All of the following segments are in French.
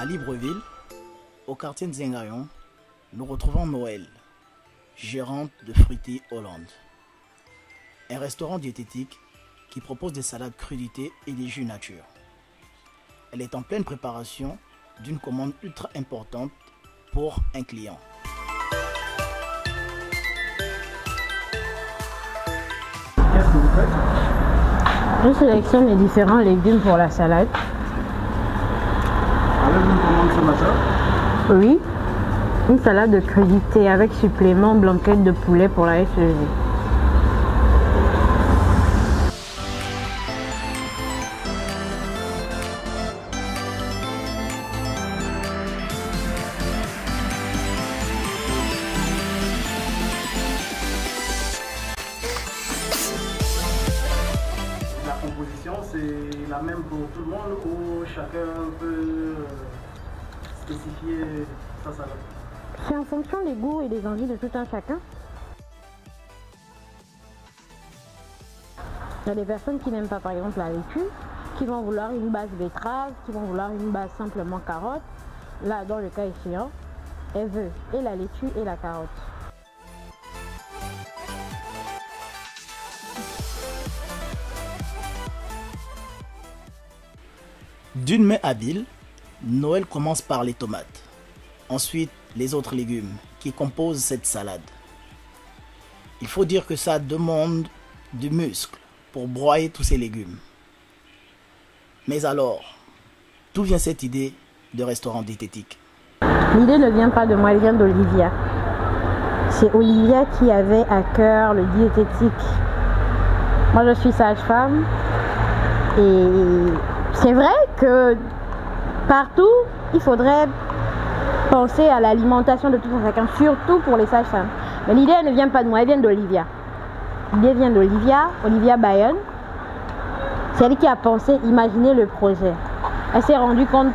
À Libreville, au quartier Nzengayon, nous retrouvons Noël, gérante de Fruity Hollande. Un restaurant diététique qui propose des salades crudités et des jus nature. Elle est en pleine préparation d'une commande ultra importante pour un client. Qu'est-ce que vous faites? Je sélectionne les différents légumes pour la salade. Avez-vous une commande ce matin? Oui, une salade de crudités avec supplément blanquette de poulet pour la SEV. La composition, c'est la même pour tout le monde ou chacun peut spécifier sa salade? C'est en fonction des goûts et des envies de tout un chacun. Il y a des personnes qui n'aiment pas par exemple la laitue, qui vont vouloir une base betterave, qui vont vouloir une base simplement carotte. Là, dans le cas échéant, elle veut et la laitue et la carotte. D'une main habile, Noël commence par les tomates. Ensuite, les autres légumes qui composent cette salade. Il faut dire que ça demande du muscle pour broyer tous ces légumes. Mais alors, d'où vient cette idée de restaurant diététique? L'idée ne vient pas de moi, elle vient d'Olivia. C'est Olivia qui avait à cœur le diététique. Moi, je suis sage-femme et c'est vrai que partout, il faudrait penser à l'alimentation de tout un chacun, surtout pour les sages-femmes. Mais l'idée ne vient pas de moi, elle vient d'Olivia. L'idée vient d'Olivia, Olivia Bayonne. C'est elle qui a pensé, imaginé le projet. Elle s'est rendue compte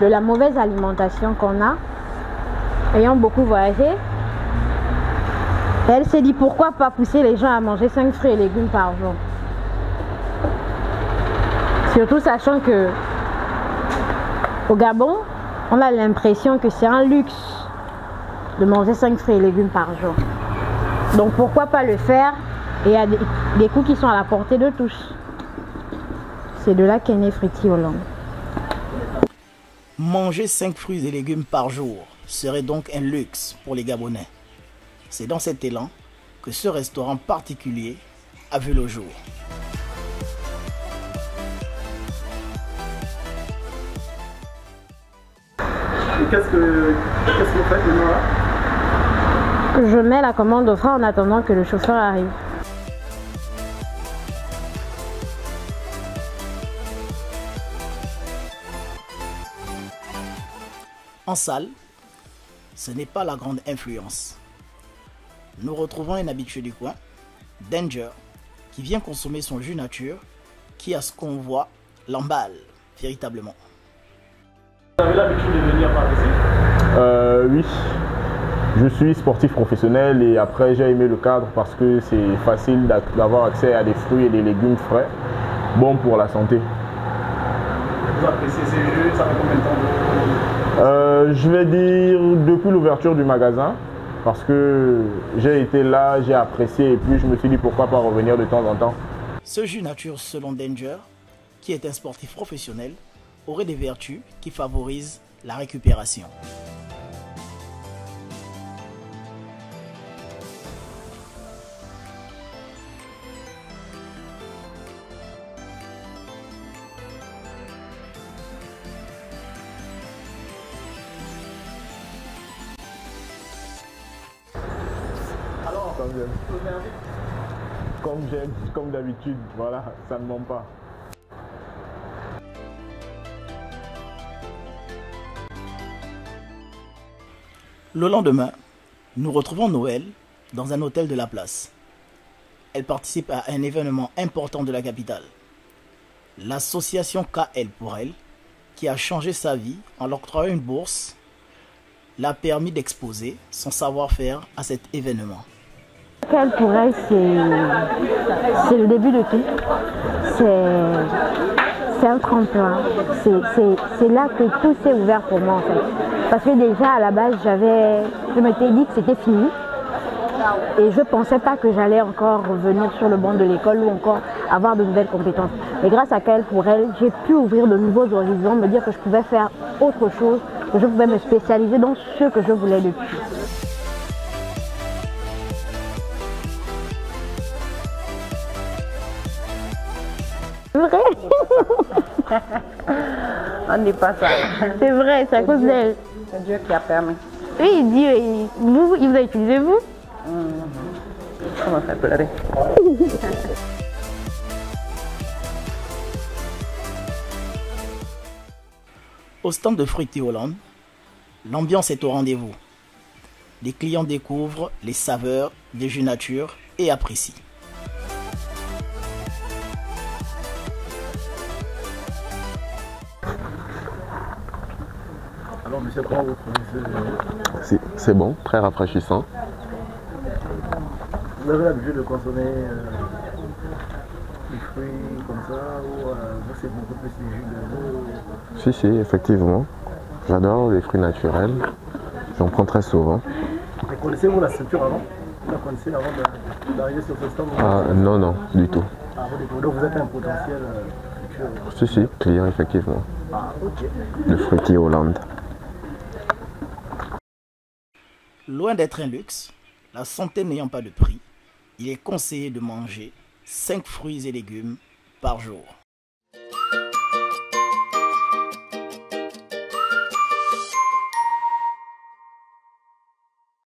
de la mauvaise alimentation qu'on a, ayant beaucoup voyagé. Elle s'est dit pourquoi pas pousser les gens à manger 5 fruits et légumes par jour. Surtout sachant que au Gabon, on a l'impression que c'est un luxe de manger 5 fruits et légumes par jour. Donc pourquoi pas le faire et à des coûts qui sont à la portée de tous. C'est de là qu'est né Fruity Hollande. Manger 5 fruits et légumes par jour serait donc un luxe pour les Gabonais. C'est dans cet élan que ce restaurant particulier a vu le jour. Et qu'est-ce que vous faites maintenant là? Je mets la commande au frein en attendant que le chauffeur arrive. En salle, ce n'est pas la grande influence. Nous retrouvons un habitué du coin, Danger, qui vient consommer son jus nature, qui, à ce qu'on voit, l'emballe véritablement. Vous avez l'habitude de venir par ici? Oui, je suis sportif professionnel et après j'ai aimé le cadre parce que c'est facile d'avoir accès à des fruits et des légumes frais, bons pour la santé. Vous appréciez ces jus, ça fait combien de temps? Je vais dire depuis l'ouverture du magasin parce que j'ai été là, j'ai apprécié et puis je me suis dit pourquoi pas revenir de temps en temps. Ce jus nature, selon Danger, qui est un sportif professionnel, aurait des vertus qui favorisent la récupération. Alors, Comme j'aime, comme d'habitude, voilà, ça ne ment pas. Le lendemain, nous retrouvons Noël dans un hôtel de la place. Elle participe à un événement important de la capitale. L'association KL pour elle, qui a changé sa vie en l'octroyant une bourse, l'a permis d'exposer son savoir-faire à cet événement. KL pour elle, c'est le début de tout. c'est un tremplin. C'est là que tout s'est ouvert pour moi en fait. Parce que déjà à la base, je m'étais dit que c'était fini. Et je ne pensais pas que j'allais encore revenir sur le banc de l'école ou encore avoir de nouvelles compétences. Et grâce à Kael pour elle, j'ai pu ouvrir de nouveaux horizons, me dire que je pouvais faire autre chose, que je pouvais me spécialiser dans ce que je voulais depuis. C'est vrai. On n'est pas ça. C'est vrai, c'est à cause d'elle. C'est Dieu qui a permis. Oui, Dieu, il vous a utilisé vous. Ça m'a fait pleurer. Au stand de Fruity Hollande, l'ambiance est au rendez-vous. Les clients découvrent les saveurs des jus nature et apprécient. Alors, monsieur, comment vous trouvez ce... C'est bon, très rafraîchissant. Vous avez l'habitude de consommer des fruits comme ça ou vous, c'est beaucoup plus des jus de... Si, effectivement. J'adore les fruits naturels. J'en prends très souvent. Et connaissez-vous la structure avant? Vous la connaissez avant d'arriver sur ce stand? Non, du tout. Donc vous êtes un potentiel futur? Si, client, effectivement. Ok. Le Fruity Hollande. Loin d'être un luxe, la santé n'ayant pas de prix, il est conseillé de manger 5 fruits et légumes par jour.